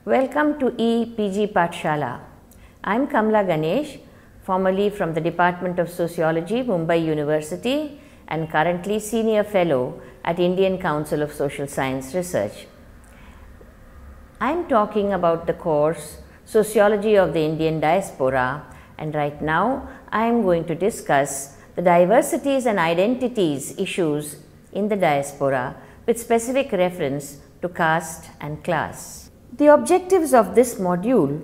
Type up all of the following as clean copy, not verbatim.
Welcome to EPG Pathshala. I am Kamla Ganesh, formerly from the Department of Sociology, Mumbai University, and currently Senior Fellow at Indian Council of Social Science Research. I am talking about the course Sociology of the Indian Diaspora, and right now I am going to discuss the diversities and identities issues in the diaspora with specific reference to caste and class. The objectives of this module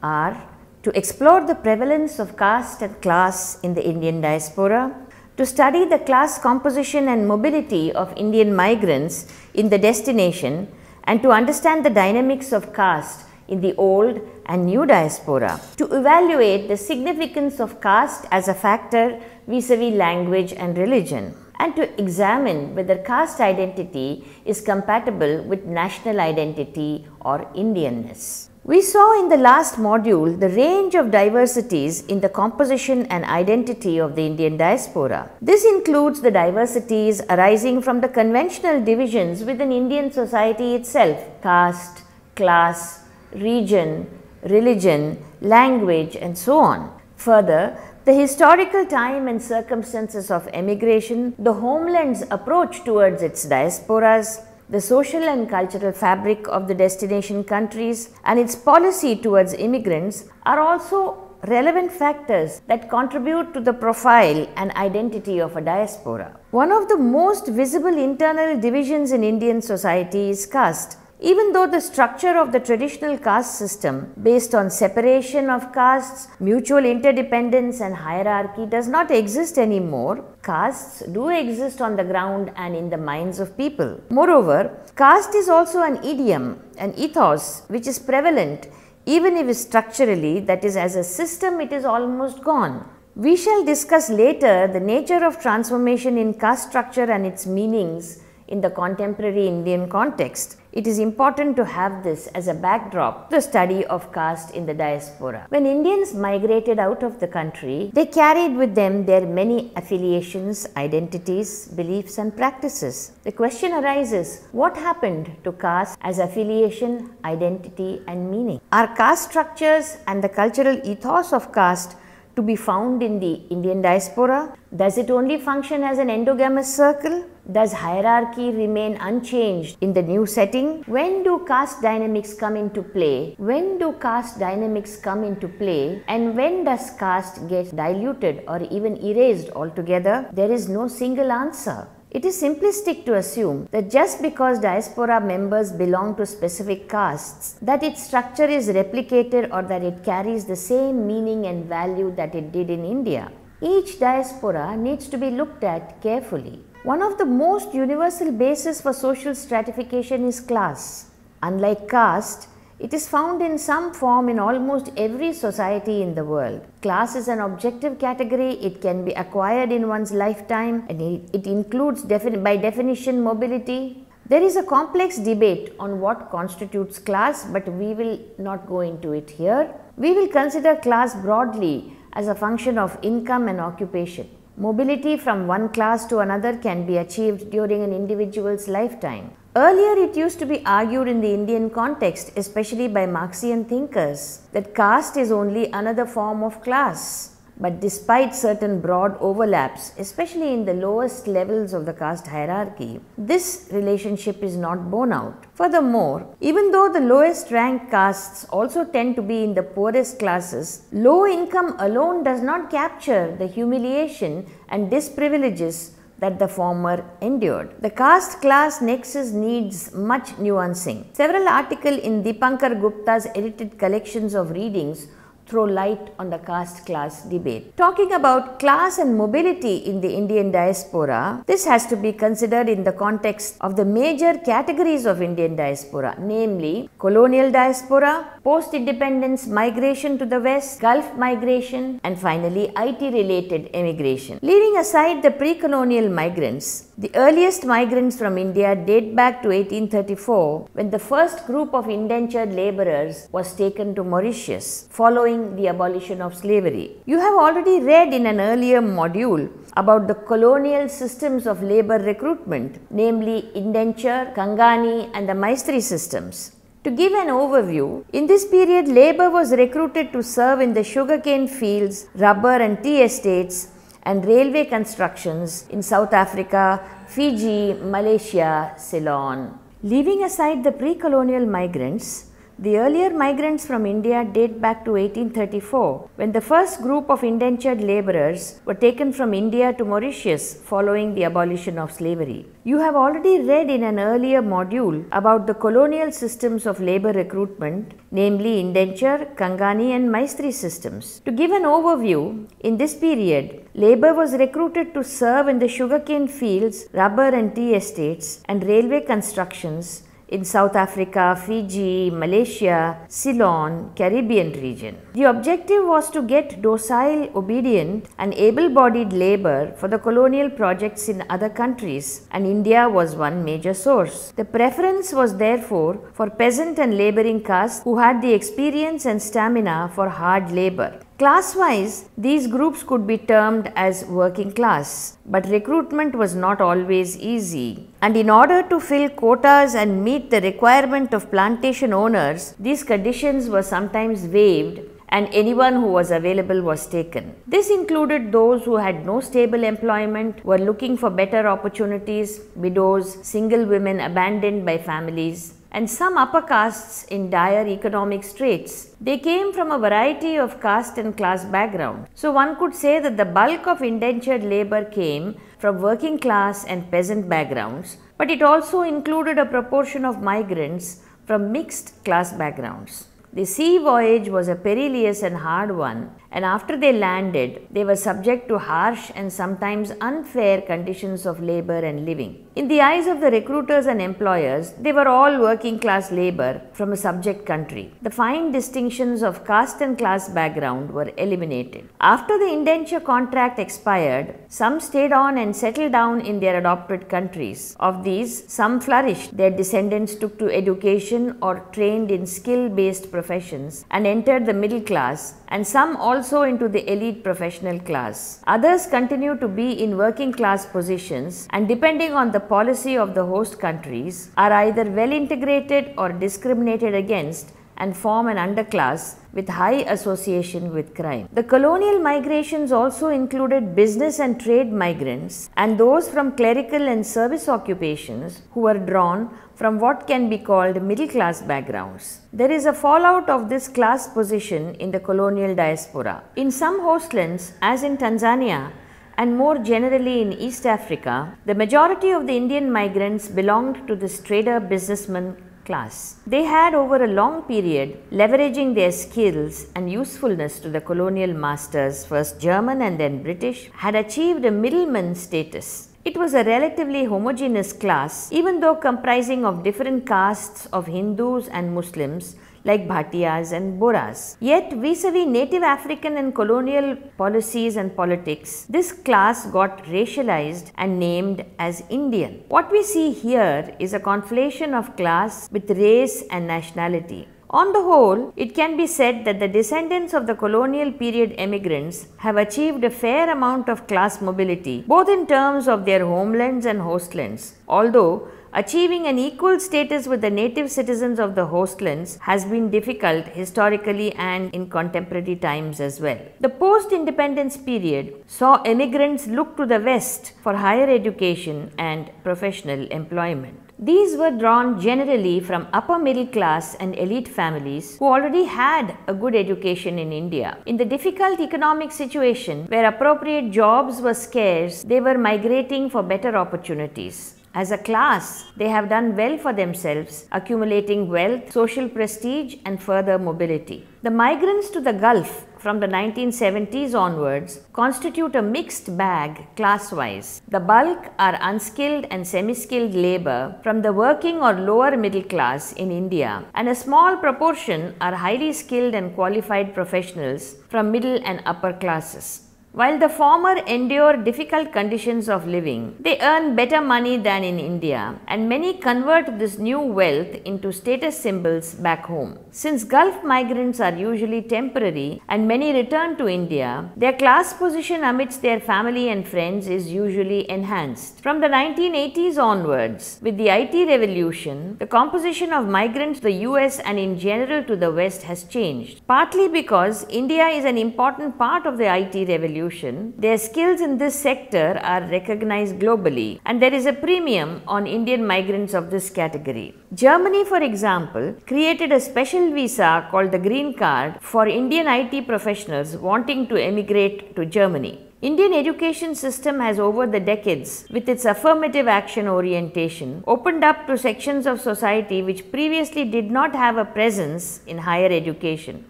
are to explore the prevalence of caste and class in the Indian diaspora, to study the class composition and mobility of Indian migrants in the destination, and to understand the dynamics of caste in the old and new diaspora, to evaluate the significance of caste as a factor vis-a-vis language and religion, and to examine whether caste identity is compatible with national identity or Indianness. We saw in the last module the range of diversities in the composition and identity of the Indian diaspora. This includes the diversities arising from the conventional divisions within Indian society itself: caste, class, region, religion, language, and so on. Further, the historical time and circumstances of emigration, the homeland's approach towards its diasporas, the social and cultural fabric of the destination countries, and its policy towards immigrants are also relevant factors that contribute to the profile and identity of a diaspora. One of the most visible internal divisions in Indian society is caste. Even though the structure of the traditional caste system, based on separation of castes, mutual interdependence and hierarchy, does not exist anymore, castes do exist on the ground and in the minds of people. Moreover, caste is also an idiom, an ethos, which is prevalent even if structurally, that is, as a system, it is almost gone. We shall discuss later the nature of transformation in caste structure and its meanings in the contemporary Indian context. It is important to have this as a backdrop to the study of caste in the diaspora. When Indians migrated out of the country, they carried with them their many affiliations, identities, beliefs and practices. The question arises, what happened to caste as affiliation, identity and meaning? Are caste structures and the cultural ethos of caste to be found in the Indian diaspora? Does it only function as an endogamous circle? Does hierarchy remain unchanged in the new setting? When do caste dynamics come into play? When do caste dynamics come into play? And when does caste get diluted or even erased altogether? There is no single answer. It is simplistic to assume that just because diaspora members belong to specific castes, that its structure is replicated or that it carries the same meaning and value that it did in India. Each diaspora needs to be looked at carefully. One of the most universal bases for social stratification is class. Unlike caste, it is found in some form in almost every society in the world. Class is an objective category. It can be acquired in one's lifetime, and it includes by definition mobility. There is a complex debate on what constitutes class, but we will not go into it here. We will consider class broadly as a function of income and occupation. Mobility from one class to another can be achieved during an individual's lifetime. Earlier, it used to be argued in the Indian context, especially by Marxian thinkers, that caste is only another form of class. But despite certain broad overlaps, especially in the lowest levels of the caste hierarchy, this relationship is not borne out. Furthermore, even though the lowest ranked castes also tend to be in the poorest classes, low income alone does not capture the humiliation and disprivileges that the former endured. The caste-class nexus needs much nuancing. Several articles in Dipankar Gupta's edited collections of readings throw light on the caste-class debate. Talking about class and mobility in the Indian diaspora, this has to be considered in the context of the major categories of Indian diaspora, namely colonial diaspora, post-independence migration to the West, Gulf migration, and finally IT-related emigration. Leaving aside the pre-colonial migrants, the earliest migrants from India date back to 1834, when the first group of indentured laborers was taken to Mauritius, following the abolition of slavery. You have already read in an earlier module about the colonial systems of labor recruitment, namely indenture, Kangani and the Maistri systems. To give an overview, in this period labor was recruited to serve in the sugarcane fields, rubber and tea estates and railway constructions in South Africa, Fiji, Malaysia, Ceylon. Leaving aside the pre-colonial migrants, the earlier migrants from India date back to 1834, when the first group of indentured labourers were taken from India to Mauritius following the abolition of slavery. You have already read in an earlier module about the colonial systems of labour recruitment, namely indenture, Kangani and Maistri systems. To give an overview, in this period, labour was recruited to serve in the sugarcane fields, rubber and tea estates and railway constructions in South Africa, Fiji, Malaysia, Ceylon, Caribbean region. The objective was to get docile, obedient and able-bodied labour for the colonial projects in other countries, and India was one major source. The preference was therefore for peasant and labouring castes who had the experience and stamina for hard labour. Class-wise, these groups could be termed as working class, but recruitment was not always easy. And in order to fill quotas and meet the requirement of plantation owners, these conditions were sometimes waived and anyone who was available was taken. This included those who had no stable employment, were looking for better opportunities, widows, single women abandoned by families, and some upper castes in dire economic straits. They came from a variety of caste and class background. So one could say that the bulk of indentured labour came from working class and peasant backgrounds, but it also included a proportion of migrants from mixed class backgrounds. The sea voyage was a perilous and hard one, and after they landed, they were subject to harsh and sometimes unfair conditions of labour and living. In the eyes of the recruiters and employers, they were all working class labour from a subject country. The fine distinctions of caste and class background were eliminated. After the indenture contract expired, some stayed on and settled down in their adopted countries. Of these, some flourished. Their descendants took to education or trained in skill-based professions and entered the middle class, and some also into the elite professional class. Others continue to be in working class positions, and depending on the policy of the host countries, are either well integrated or discriminated against and form an underclass with high association with crime. The colonial migrations also included business and trade migrants and those from clerical and service occupations who were drawn from what can be called middle class backgrounds. There is a fallout of this class position in the colonial diaspora. In some hostlands, as in Tanzania, and more generally in East Africa, the majority of the Indian migrants belonged to this trader businessman class. They had over a long period, leveraging their skills and usefulness to the colonial masters, first German and then British, had achieved a middleman status. It was a relatively homogeneous class, even though comprising of different castes of Hindus and Muslims like Bhatiyas and Boras. Yet vis-a-vis native African and colonial policies and politics, this class got racialized and named as Indian. What we see here is a conflation of class with race and nationality. On the whole, it can be said that the descendants of the colonial period emigrants have achieved a fair amount of class mobility, both in terms of their homelands and hostlands, although achieving an equal status with the native citizens of the hostlands has been difficult historically and in contemporary times as well. The post-independence period saw emigrants look to the West for higher education and professional employment. These were drawn generally from upper middle class and elite families who already had a good education in India. In the difficult economic situation where appropriate jobs were scarce, they were migrating for better opportunities. As a class, they have done well for themselves, accumulating wealth, social prestige and further mobility. The migrants to the Gulf from the 1970s onwards constitute a mixed bag class-wise. The bulk are unskilled and semi-skilled labour from the working or lower middle class in India, and a small proportion are highly skilled and qualified professionals from middle and upper classes. While the former endure difficult conditions of living, they earn better money than in India, and many convert this new wealth into status symbols back home. Since Gulf migrants are usually temporary and many return to India, their class position amidst their family and friends is usually enhanced. From the 1980s onwards, with the IT revolution, the composition of migrants to the US and in general to the West has changed. Partly because India is an important part of the IT revolution, their skills in this sector are recognized globally, and there is a premium on Indian migrants of this category. Germany, for example, created a special visa called the Green Card for Indian IT professionals wanting to emigrate to Germany. Indian education system has over the decades, with its affirmative action orientation, opened up to sections of society which previously did not have a presence in higher education.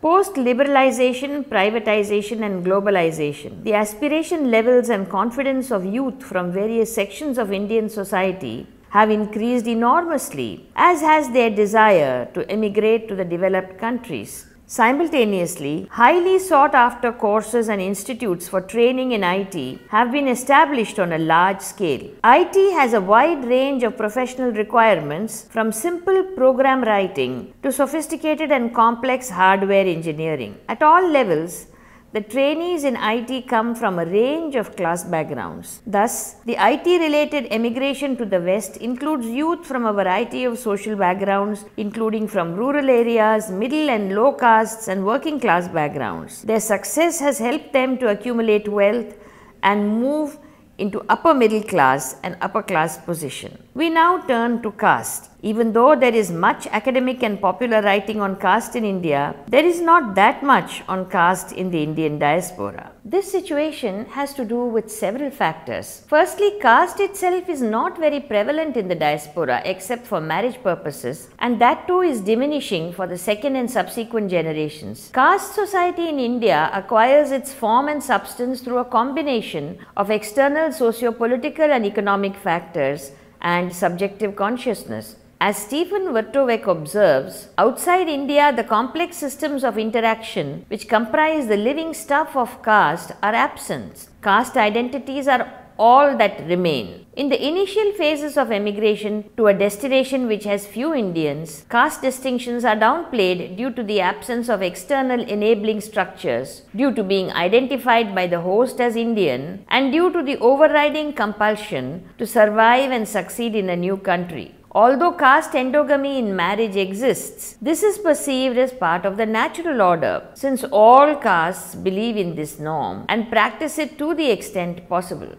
Post-liberalization, privatization and globalization, the aspiration levels and confidence of youth from various sections of Indian society have increased enormously, as has their desire to emigrate to the developed countries. Simultaneously, highly sought after courses and institutes for training in IT have been established on a large scale. IT has a wide range of professional requirements, from simple program writing to sophisticated and complex hardware engineering. At all levels, the trainees in IT come from a range of class backgrounds. Thus, the IT-related emigration to the West includes youth from a variety of social backgrounds, including from rural areas, middle and low castes, and working class backgrounds. Their success has helped them to accumulate wealth and move into upper middle class and upper class position. We now turn to caste. Even though there is much academic and popular writing on caste in India, there is not that much on caste in the Indian diaspora. This situation has to do with several factors. Firstly, caste itself is not very prevalent in the diaspora except for marriage purposes, and that too is diminishing for the second and subsequent generations. Caste society in India acquires its form and substance through a combination of external socio-political and economic factors and subjective consciousness. As Stephen Vertovec observes, outside India, the complex systems of interaction which comprise the living stuff of caste are absent. Caste identities are all that remain. In the initial phases of emigration to a destination which has few Indians, caste distinctions are downplayed due to the absence of external enabling structures, due to being identified by the host as Indian, and due to the overriding compulsion to survive and succeed in a new country. Although caste endogamy in marriage exists, this is perceived as part of the natural order, since all castes believe in this norm and practice it to the extent possible.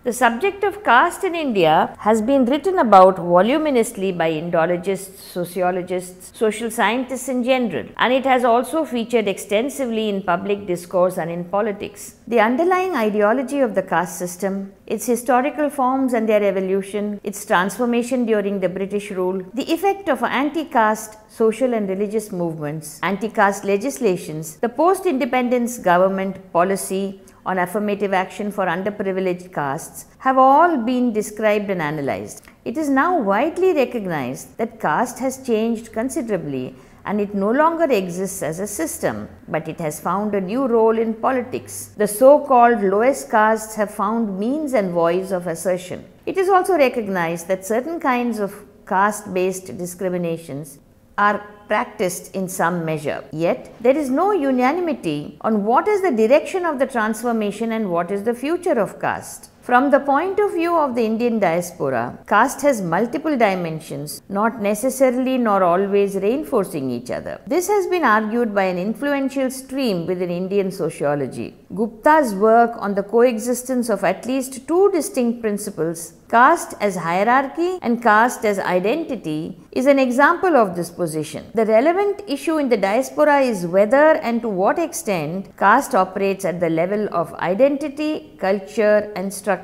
The subject of caste in India has been written about voluminously by Indologists, sociologists, social scientists in general, and it has also featured extensively in public discourse and in politics. The underlying ideology of the caste system, its historical forms and their evolution, its transformation during the British rule, the effect of anti-caste social and religious movements, anti-caste legislations, the post-independence government policy on affirmative action for underprivileged castes have all been described and analyzed. It is now widely recognized that caste has changed considerably and it no longer exists as a system, but it has found a new role in politics. The so-called lowest castes have found means and voice of assertion. It is also recognized that certain kinds of caste-based discriminations are practiced in some measure. Yet, there is no unanimity on what is the direction of the transformation and what is the future of caste. From the point of view of the Indian diaspora, caste has multiple dimensions, not necessarily nor always reinforcing each other. This has been argued by an influential stream within Indian sociology. Gupta's work on the coexistence of at least two distinct principles, caste as hierarchy and caste as identity, is an example of this position. The relevant issue in the diaspora is whether and to what extent caste operates at the level of identity, culture and structure.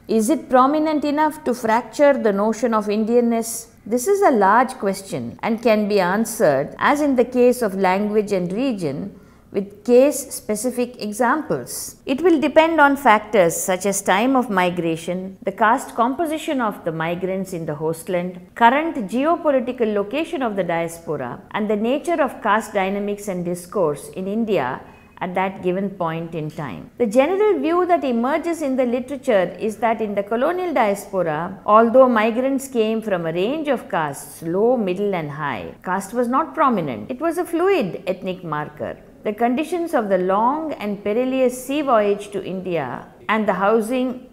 Is it prominent enough to fracture the notion of Indianness? This is a large question and can be answered, as in the case of language and region, with case-specific examples. It will depend on factors such as time of migration, the caste composition of the migrants in the hostland, current geopolitical location of the diaspora, and the nature of caste dynamics and discourse in India at that given point in time. The general view that emerges in the literature is that in the colonial diaspora, although migrants came from a range of castes, low, middle and high, caste was not prominent. It was a fluid ethnic marker. The conditions of the long and perilous sea voyage to India and the housing,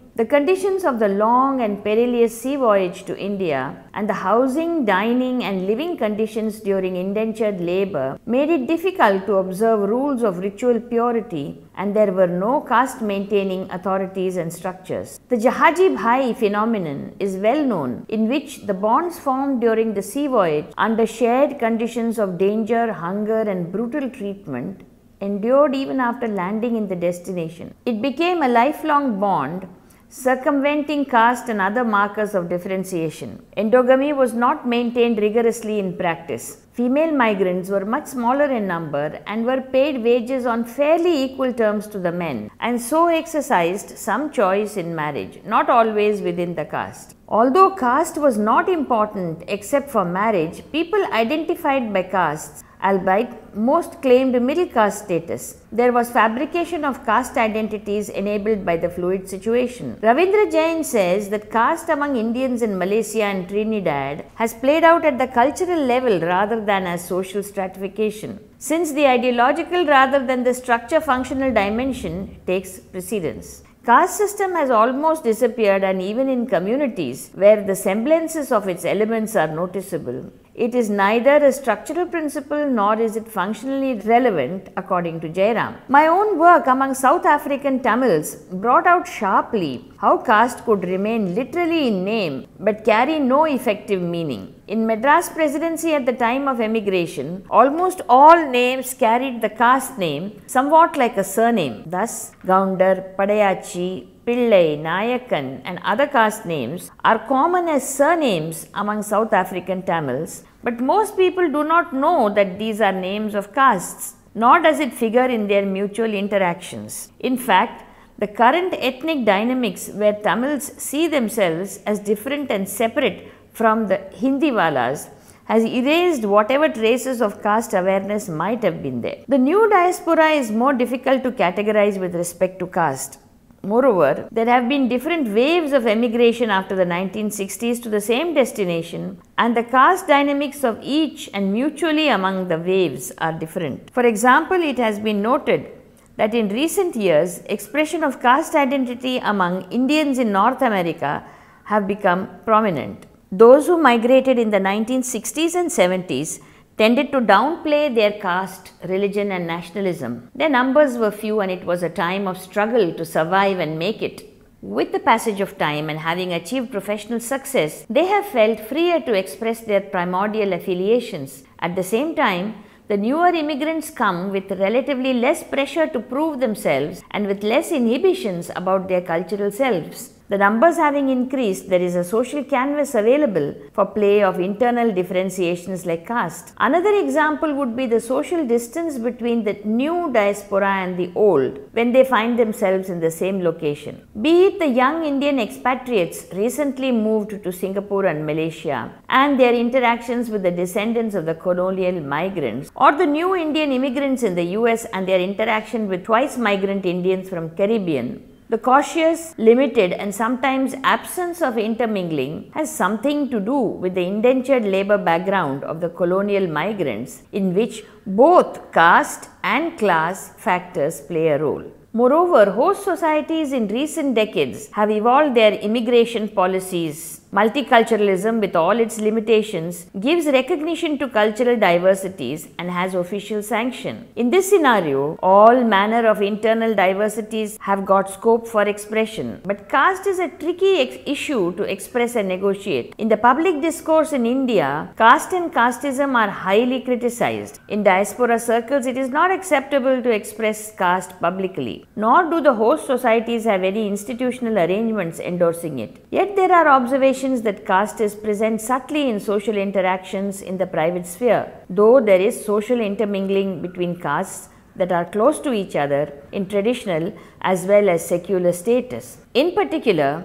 dining and living conditions during indentured labor made it difficult to observe rules of ritual purity, and there were no caste maintaining authorities and structures. The Jahaji Bhai phenomenon is well known, in which the bonds formed during the sea voyage under shared conditions of danger, hunger and brutal treatment endured even after landing in the destination. It became a lifelong bond, circumventing caste and other markers of differentiation. Endogamy was not maintained rigorously in practice. Female migrants were much smaller in number and were paid wages on fairly equal terms to the men, and so exercised some choice in marriage, not always within the caste. Although caste was not important except for marriage, people identified by castes, albeit most claimed middle caste status. There was fabrication of caste identities enabled by the fluid situation. Ravindra Jain says that caste among Indians in Malaysia and Trinidad has played out at the cultural level rather than as social stratification, since the ideological rather than the structure-functional dimension takes precedence. Caste system has almost disappeared, and even in communities where the semblances of its elements are noticeable, it is neither a structural principle nor is it functionally relevant, according to Jairam. My own work among South African Tamils brought out sharply how caste could remain literally in name but carry no effective meaning. In Madras Presidency at the time of emigration, almost all names carried the caste name, somewhat like a surname. Thus, Gaundar, Padayachi, Pillai, Nayakan and other caste names are common as surnames among South African Tamils, but most people do not know that these are names of castes, nor does it figure in their mutual interactions. In fact, the current ethnic dynamics where Tamils see themselves as different and separate from the Hindiwalas has erased whatever traces of caste awareness might have been there. The new diaspora is more difficult to categorize with respect to caste. Moreover, there have been different waves of emigration after the 1960s to the same destination, and the caste dynamics of each and mutually among the waves are different. For example, it has been noted that in recent years, expression of caste identity among Indians in North America have become prominent. Those who migrated in the 1960s and 70s tended to downplay their caste, religion and nationalism. Their numbers were few and it was a time of struggle to survive and make it. With the passage of time and having achieved professional success, they have felt freer to express their primordial affiliations. At the same time, the newer immigrants come with relatively less pressure to prove themselves and with less inhibitions about their cultural selves. The numbers having increased, there is a social canvas available for play of internal differentiations like caste. Another example would be the social distance between the new diaspora and the old when they find themselves in the same location. Be it the young Indian expatriates recently moved to Singapore and Malaysia and their interactions with the descendants of the colonial migrants, or the new Indian immigrants in the US and their interaction with twice migrant Indians from Caribbean. The cautious, limited and sometimes absence of intermingling has something to do with the indentured labor background of the colonial migrants, in which both caste and class factors play a role. Moreover, host societies in recent decades have evolved their immigration policies. Multiculturalism, with all its limitations, gives recognition to cultural diversities and has official sanction. In this scenario, all manner of internal diversities have got scope for expression. But caste is a tricky issue to express and negotiate. In the public discourse in India, caste and casteism are highly criticized. In diaspora circles, it is not acceptable to express caste publicly, nor do the host societies have any institutional arrangements endorsing it. Yet there are observations that caste is present subtly in social interactions in the private sphere, though there is social intermingling between castes that are close to each other in traditional as well as secular status. In particular,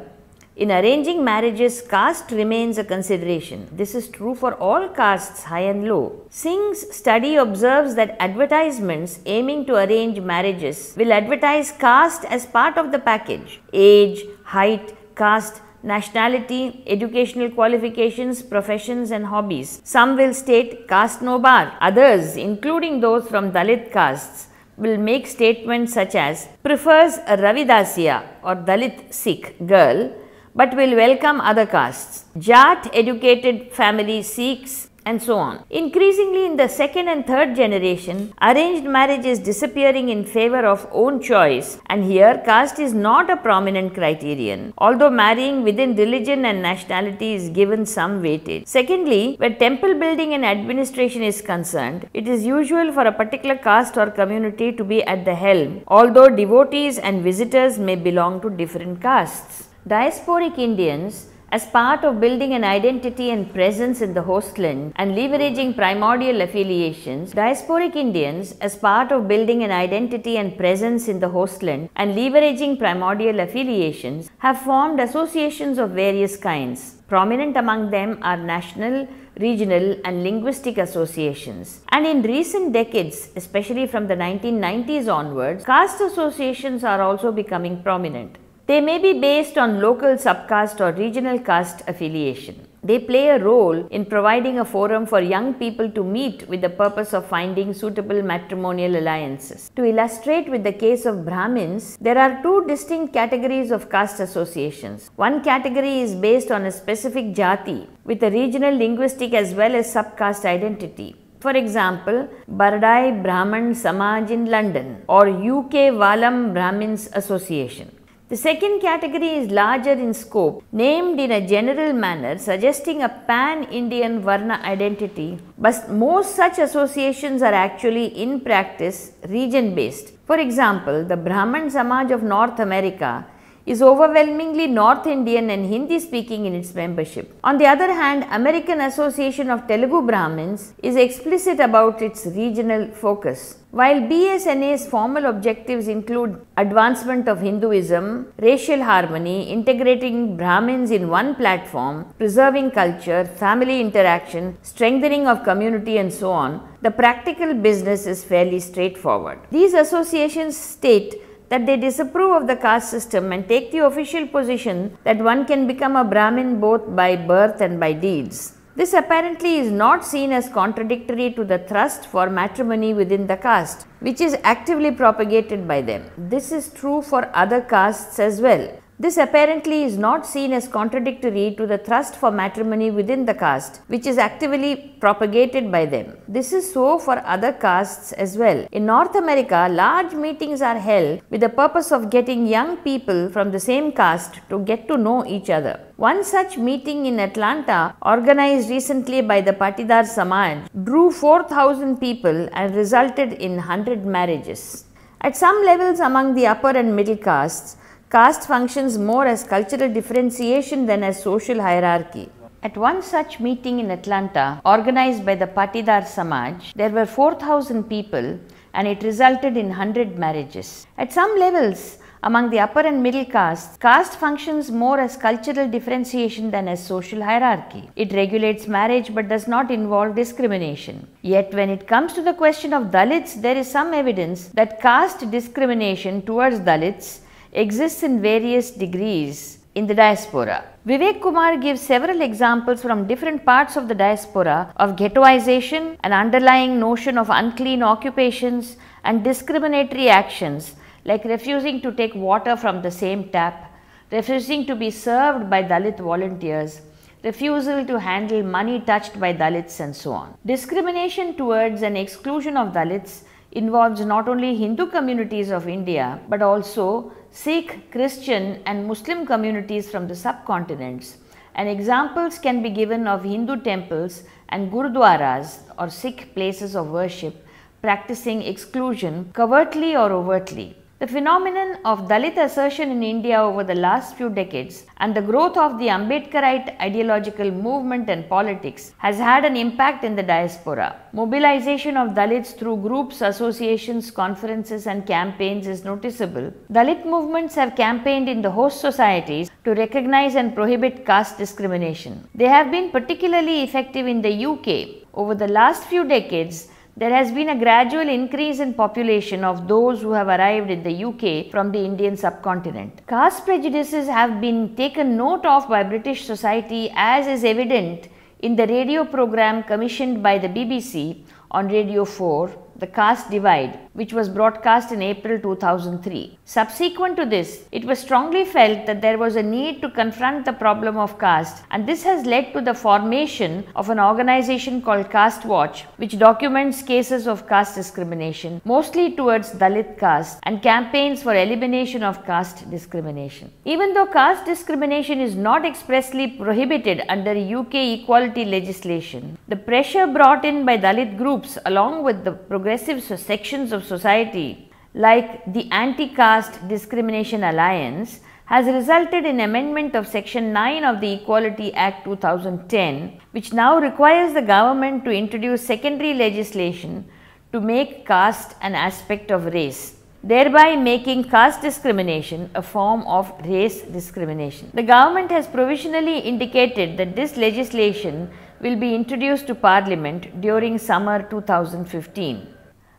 In arranging marriages, caste remains a consideration. This is true for all castes, high and low. Singh's study observes that advertisements aiming to arrange marriages will advertise caste as part of the package. Age, height, caste, nationality, educational qualifications, professions and hobbies. Some will state caste no bar. Others, including those from Dalit castes, will make statements such as prefers a Ravidasiya or Dalit Sikh girl but will welcome other castes. Jat educated family Sikhs and so on. Increasingly in the second and third generation, arranged marriage is disappearing in favor of own choice, and here caste is not a prominent criterion, although marrying within religion and nationality is given some weightage. Secondly, where temple building and administration is concerned, it is usual for a particular caste or community to be at the helm, although devotees and visitors may belong to different castes. Diasporic Indians, as part of building an identity and presence in the hostland and leveraging primordial affiliations, diasporic Indians, as part of building an identity and presence in the hostland and leveraging primordial affiliations, have formed associations of various kinds. Prominent among them are national, regional and linguistic associations. And in recent decades, especially from the 1990s onwards, caste associations are also becoming prominent. They may be based on local subcaste or regional caste affiliation. They play a role in providing a forum for young people to meet with the purpose of finding suitable matrimonial alliances. To illustrate with the case of Brahmins, there are two distinct categories of caste associations. One category is based on a specific jati with a regional linguistic as well as subcaste identity. For example, Bardai Brahman Samaj in London or UK Valam Brahmins Association. The second category is larger in scope, named in a general manner, suggesting a pan-Indian Varna identity, but most such associations are actually in practice region-based. For example, the Brahman Samaj of North America is overwhelmingly North Indian and Hindi speaking in its membership. On the other hand, American Association of Telugu Brahmins is explicit about its regional focus. While BSNA's formal objectives include advancement of Hinduism, racial harmony, integrating Brahmins in one platform, preserving culture, family interaction, strengthening of community and so on, the practical business is fairly straightforward. These associations state that they disapprove of the caste system and take the official position that one can become a Brahmin both by birth and by deeds. This apparently is not seen as contradictory to the thrust for matrimony within the caste, which is actively propagated by them. This is true for other castes as well. This apparently is not seen as contradictory to the thrust for matrimony within the caste, which is actively propagated by them. This is so for other castes as well. In North America, large meetings are held with the purpose of getting young people from the same caste to get to know each other. One such meeting in Atlanta, organized recently by the Patidar Samaj, drew 4,000 people and resulted in 100 marriages. At some levels among the upper and middle castes, caste functions more as cultural differentiation than as social hierarchy. At one such meeting in Atlanta, organized by the Patidar Samaj, there were 4,000 people and it resulted in 100 marriages. At some levels among the upper and middle castes, caste functions more as cultural differentiation than as social hierarchy. It regulates marriage but does not involve discrimination. Yet when it comes to the question of Dalits, there is some evidence that caste discrimination towards Dalits exists in various degrees in the diaspora. Vivek Kumar gives several examples from different parts of the diaspora of ghettoization, an underlying notion of unclean occupations and discriminatory actions like refusing to take water from the same tap, refusing to be served by Dalit volunteers, refusal to handle money touched by Dalits and so on. Discrimination towards and exclusion of Dalits involves not only Hindu communities of India but also Sikh, Christian and Muslim communities from the subcontinents, and examples can be given of Hindu temples and gurudwaras or Sikh places of worship practicing exclusion covertly or overtly. The phenomenon of Dalit assertion in India over the last few decades and the growth of the Ambedkarite ideological movement and politics has had an impact in the diaspora. Mobilization of Dalits through groups, associations, conferences and campaigns is noticeable. Dalit movements have campaigned in the host societies to recognize and prohibit caste discrimination. They have been particularly effective in the UK. Over the last few decades, there has been a gradual increase in population of those who have arrived in the UK from the Indian subcontinent. Caste prejudices have been taken note of by British society, as is evident in the radio program commissioned by the BBC on Radio 4, The Caste Divide, which was broadcast in April 2003. Subsequent to this, it was strongly felt that there was a need to confront the problem of caste, and this has led to the formation of an organization called Caste Watch, which documents cases of caste discrimination, mostly towards Dalit caste, and campaigns for elimination of caste discrimination. Even though caste discrimination is not expressly prohibited under UK equality legislation, the pressure brought in by Dalit groups along with the progressive sections of society like the Anti-Caste Discrimination Alliance has resulted in amendment of Section 9 of the Equality Act 2010, which now requires the government to introduce secondary legislation to make caste an aspect of race, thereby making caste discrimination a form of race discrimination. The government has provisionally indicated that this legislation will be introduced to Parliament during summer 2015.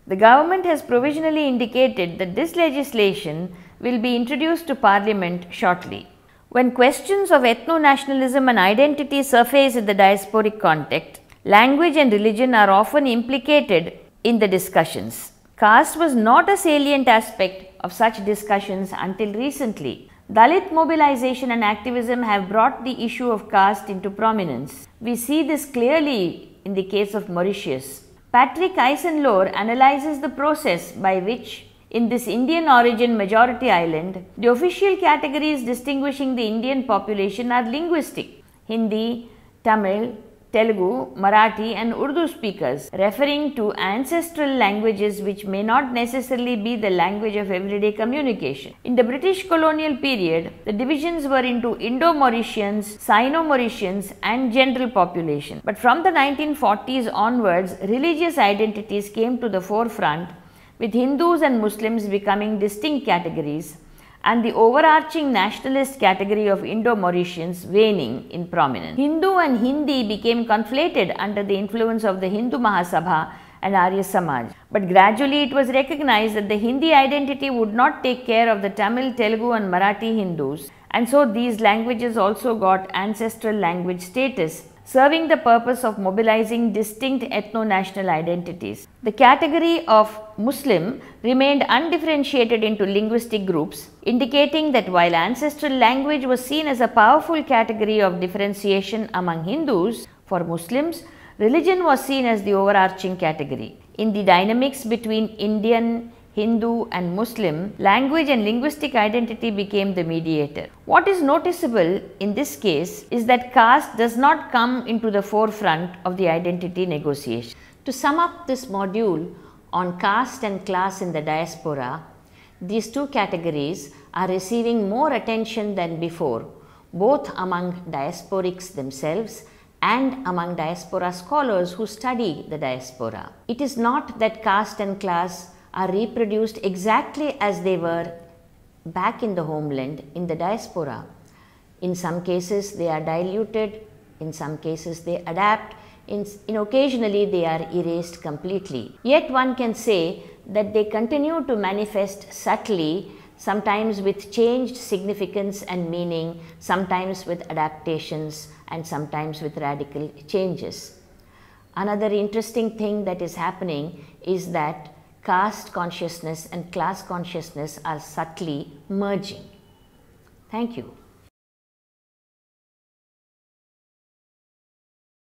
The government has provisionally indicated that this legislation will be introduced to Parliament shortly. When questions of ethno-nationalism and identity surface in the diasporic context, language and religion are often implicated in the discussions. Caste was not a salient aspect of such discussions until recently. Dalit mobilization and activism have brought the issue of caste into prominence. We see this clearly in the case of Mauritius. Patrick Eisenlohr analyzes the process by which, in this Indian origin majority island, the official categories distinguishing the Indian population are linguistic: Hindi, Tamil, Telugu, Marathi and Urdu speakers, referring to ancestral languages which may not necessarily be the language of everyday communication. In the British colonial period, the divisions were into Indo-Mauritians, Sino-Mauritians and general population. But from the 1940s onwards, religious identities came to the forefront, with Hindus and Muslims becoming distinct categories, and the overarching nationalist category of Indo-Mauritians waning in prominence. Hindu and Hindi became conflated under the influence of the Hindu Mahasabha and Arya Samaj. But gradually it was recognized that the Hindi identity would not take care of the Tamil, Telugu and Marathi Hindus, and so these languages also got ancestral language status, serving the purpose of mobilizing distinct ethno-national identities. The category of Muslim remained undifferentiated into linguistic groups, indicating that while ancestral language was seen as a powerful category of differentiation among Hindus, for Muslims, religion was seen as the overarching category. In the dynamics between Indian, Hindu and Muslim, language and linguistic identity became the mediator. What is noticeable in this case is that caste does not come into the forefront of the identity negotiation. To sum up this module on caste and class in the diaspora, these two categories are receiving more attention than before, both among diasporics themselves and among diaspora scholars who study the diaspora. It is not that caste and class are reproduced exactly as they were back in the homeland in the diaspora. In some cases they are diluted, in some cases they adapt, in occasionally they are erased completely. Yet one can say that they continue to manifest subtly, sometimes with changed significance and meaning, sometimes with adaptations and sometimes with radical changes. Another interesting thing that is happening is that caste consciousness and class consciousness are subtly merging. Thank you.